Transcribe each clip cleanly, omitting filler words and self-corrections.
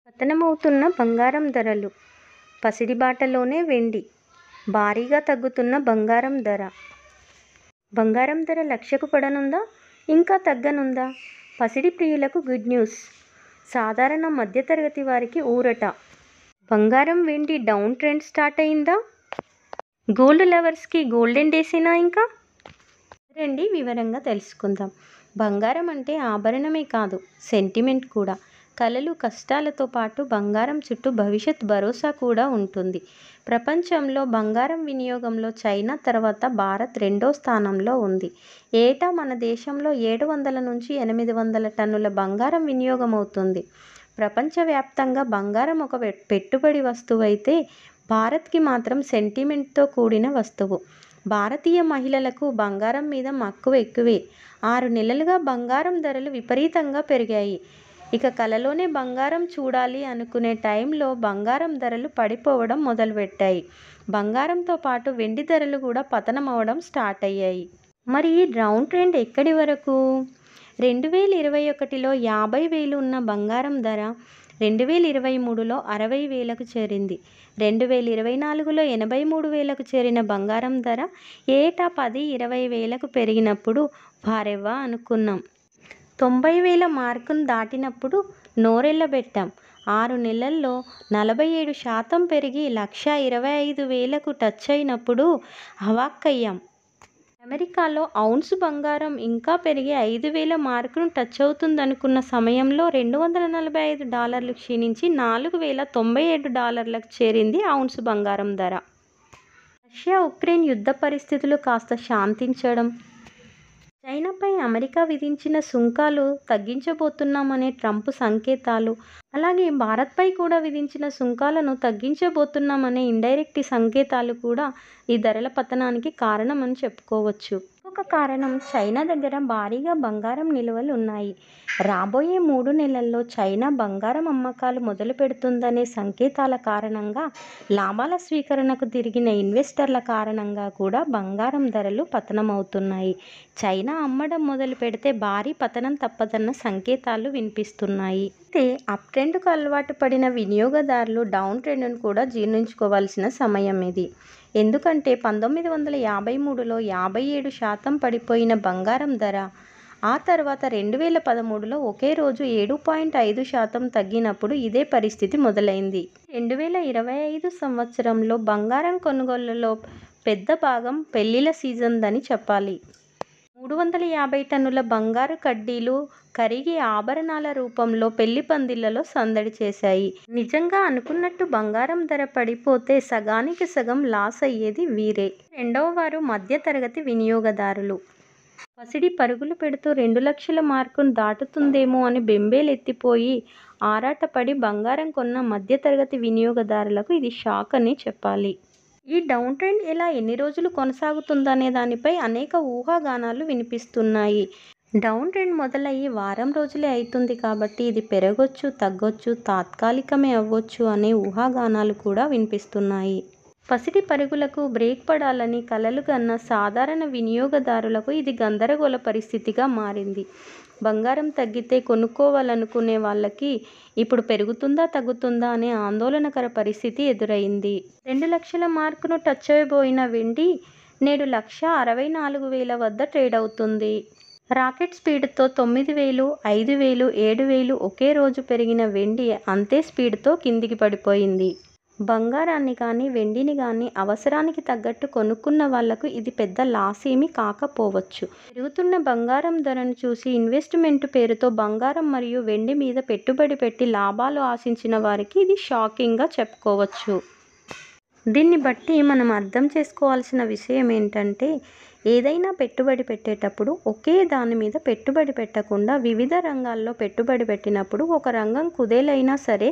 పతనమవుతున్న బంగారం ధరలు, పసిడి బాటలోనే వెండి, భారీగా తగ్గుతున్న బంగారం ధర. బంగారం ధర లక్షకు పడనుందా? ఇంకా తగ్గనుందా? పసిడి ప్రియులకు గుడ్ న్యూస్. సాధారణ మధ్యతరగతి వారికి ఊరట. బంగారం వెండి డౌన్ ట్రెండ్ స్టార్ట్ అయిందా? గోల్డ్ లవర్స్కి గోల్డెన్ డేసేనా ఇంకా? రండి వివరంగా తెలుసుకుందాం. బంగారం అంటే ఆభరణమే కాదు, సెంటిమెంట్ కూడా. కలలు కష్టాలతో పాటు బంగారం చుట్టూ భవిష్యత్ భరోసా కూడా ఉంటుంది. ప్రపంచంలో బంగారం వినియోగంలో చైనా తర్వాత భారత్ రెండో స్థానంలో ఉంది. ఏటా మన దేశంలో 700 నుంచి 800 టన్నుల బంగారం వినియోగం అవుతుంది. ప్రపంచవ్యాప్తంగా బంగారం ఒక పెట్టుబడి వస్తువు అయితే భారత్కి మాత్రం సెంటిమెంట్తో కూడిన వస్తువు. భారతీయ మహిళలకు బంగారం మీద మక్కువ ఎక్కువే. 6 నెలలుగా బంగారం ధరలు విపరీతంగా పెరిగాయి. ఇక కలలోనే బంగారం చూడాలి అనుకునే టైంలో బంగారం ధరలు పడిపోవడం మొదలుపెట్టాయి. బంగారంతో పాటు వెండి ధరలు కూడా పతనమవడం స్టార్ట్ అయ్యాయి. మరి ఈ డౌన్ ట్రెండ్ ఎక్కడి వరకు? 2021లో 50,000 ఉన్న బంగారం ధర 2023లో 60,000కు చేరింది. 2024లో 83,000కు చేరిన బంగారం ధర ఏటా 10-20 వేలకు పెరిగినప్పుడు వారెవ్వా అనుకున్నాం. 90,000 మార్కును దాటినప్పుడు నోరెళ్లబెట్టాం. 6 నెలల్లో 47% పెరిగి 1,25,000కు టచ్ అయినప్పుడు అవాక్కయ్యాం. అమెరికాలో ఔన్స్ బంగారం ఇంకా పెరిగి 5,000 మార్కును టచ్ అవుతుందనుకున్న సమయంలో $245 క్షీణించి $4,097లకు చేరింది ఔన్స్ బంగారం ధర. రష్యా ఉక్రెయిన్ యుద్ధ పరిస్థితులు కాస్త శాంతించడం, చైనాపై అమెరికా విధించిన సుంకాలు తగ్గించబోతున్నామనే ట్రంప్ సంకేతాలు, అలాగే భారత్పై కూడా విధించిన సుంకాలను తగ్గించబోతున్నామనే ఇండైరెక్ట్ సంకేతాలు కూడా ఈ ధరల పతనానికి కారణమని చెప్పుకోవచ్చు. ఇంకొక కారణం, చైనా దగ్గర భారీగా బంగారం నిల్వలు ఉన్నాయి. రాబోయే 3 నెలల్లో చైనా బంగారం అమ్మకాలు మొదలు పెడుతుందనే సంకేతాల కారణంగా, లాభాల స్వీకరణకు తిరిగిన ఇన్వెస్టర్ల కారణంగా కూడా బంగారం ధరలు పతనమవుతున్నాయి. చైనా అమ్మడం మొదలు పెడితే భారీ పతనం తప్పదన్న సంకేతాలు వినిపిస్తున్నాయి. అయితే అప్ ట్రెండ్కు అలవాటు పడిన వినియోగదారులు డౌన్ ట్రెండ్ను కూడా జీర్ణించుకోవాల్సిన సమయం ఇది. ఎందుకంటే 1953లో 57% పడిపోయిన బంగారం ధర ఆ తర్వాత 2013లో ఒకే రోజు 7.5% తగ్గినప్పుడు ఇదే పరిస్థితి మొదలైంది. 2025 సంవత్సరంలో బంగారం కొనుగోళ్లలో పెద్ద భాగం పెళ్లిళ్ల సీజన్దని చెప్పాలి. 350 టన్నుల బంగారు కడ్డీలు కరిగి ఆభరణాల రూపంలో పెళ్లి పందిళ్లలో సందడి చేశాయి. నిజంగా అనుకున్నట్టు బంగారం ధర పడిపోతే సగానికి సగం లాస్ అయ్యేది వీరే. రెండవ వారు మధ్యతరగతి వినియోగదారులు. పసిడి పరుగులు పెడుతూ 2 లక్షల మార్కును దాటుతుందేమో అని బెంబేలెత్తిపోయి ఆరాటపడి బంగారం కొన్న మధ్యతరగతి వినియోగదారులకు ఇది షాక్ అని చెప్పాలి. ఈ డౌన్ ట్రెండ్ ఎన్ని రోజులు కొనసాగుతుందనే దానిపై అనేక ఊహాగానాలు వినిపిస్తున్నాయి. డౌన్ ట్రెండ్ మొదలయ్యి వారం రోజులే అవుతుంది కాబట్టి ఇది పెరగొచ్చు, తగ్గొచ్చు, తాత్కాలికమే అవ్వచ్చు అనే ఊహాగానాలు కూడా వినిపిస్తున్నాయి. పసిడి పరుగులకు బ్రేక్ పడాలని కలలు కన్న సాధారణ వినియోగదారులకు ఇది గందరగోళ పరిస్థితిగా మారింది. బంగారం తగ్గితే కొనుక్కోవాలనుకునే వాళ్ళకి ఇప్పుడు పెరుగుతుందా తగ్గుతుందా అనే ఆందోళనకర పరిస్థితి ఎదురైంది. 2 లక్షల మార్కును టచ్ అయిపోయిన వెండి నేడు 1,64,000 వద్ద ట్రేడ్ అవుతుంది. రాకెట్ స్పీడ్తో 9,000, 5,000, 7,000 ఒకే రోజు పెరిగిన వెండి అంతే స్పీడ్తో కిందికి పడిపోయింది. బంగారాన్ని కానీ వెండిని కానీ అవసరానికి తగ్గట్టు కొనుక్కున్న వాళ్లకు ఇది పెద్ద లాస్ ఏమీ కాకపోవచ్చు. పెరుగుతున్న బంగారం ధరను చూసి ఇన్వెస్ట్మెంట్ పేరుతో బంగారం మరియు వెండి మీద పెట్టుబడి పెట్టి లాభాలు ఆశించిన వారికి ఇది షాకింగ్గా చెప్పుకోవచ్చు. దీన్ని బట్టి మనం అర్థం చేసుకోవాల్సిన విషయం ఏంటంటే, ఏదైనా పెట్టుబడి పెట్టేటప్పుడు ఒకే దాని మీద పెట్టుబడి పెట్టకుండా వివిధ రంగాల్లో పెట్టుబడి పెట్టినప్పుడు ఒక రంగం కుదేలైనా సరే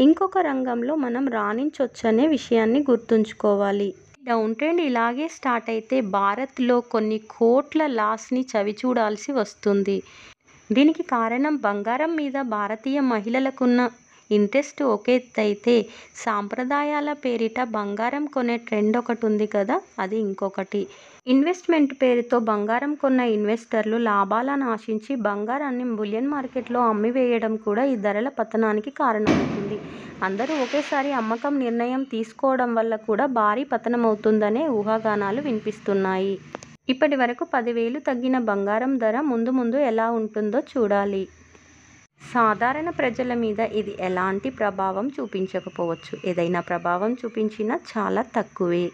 ఇంకొక రంగంలో మనం రాణించొచ్చనే విషయాన్ని గుర్తుంచుకోవాలి. డౌన్ ట్రెండ్ ఇలాగే స్టార్ట్ అయితే భారత్లో కొన్ని కోట్ల లాస్ని చవిచూడాల్సి వస్తుంది. దీనికి కారణం బంగారం మీద భారతీయ మహిళలకున్న ఇంట్రెస్ట్ ఒక ఎత్తైతే సాంప్రదాయాల పేరిట బంగారం కొనే ట్రెండ్ ఒకటి ఉంది కదా, అది ఇంకొకటి. ఇన్వెస్ట్మెంట్ పేరుతో బంగారం కొన్న ఇన్వెస్టర్లు లాభాలను ఆశించి బంగారాన్ని బులియన్ మార్కెట్లో అమ్మివేయడం కూడా ఈ ధరల పతనానికి కారణమవుతుంది. అందరూ ఒకేసారి అమ్మకం నిర్ణయం తీసుకోవడం వల్ల కూడా భారీ పతనమవుతుందనే ఊహాగానాలు వినిపిస్తున్నాయి. ఇప్పటి వరకు 10,000 తగ్గిన బంగారం ధర ముందు ముందు ఎలా ఉంటుందో చూడాలి. సాధారణ ప్రజల మీద ఇది ఎలాంటి ప్రభావం చూపించకపోవచ్చు. ఏదైనా ప్రభావం చూపించినా చాలా తక్కువే.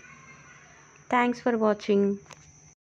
Thanks for watching.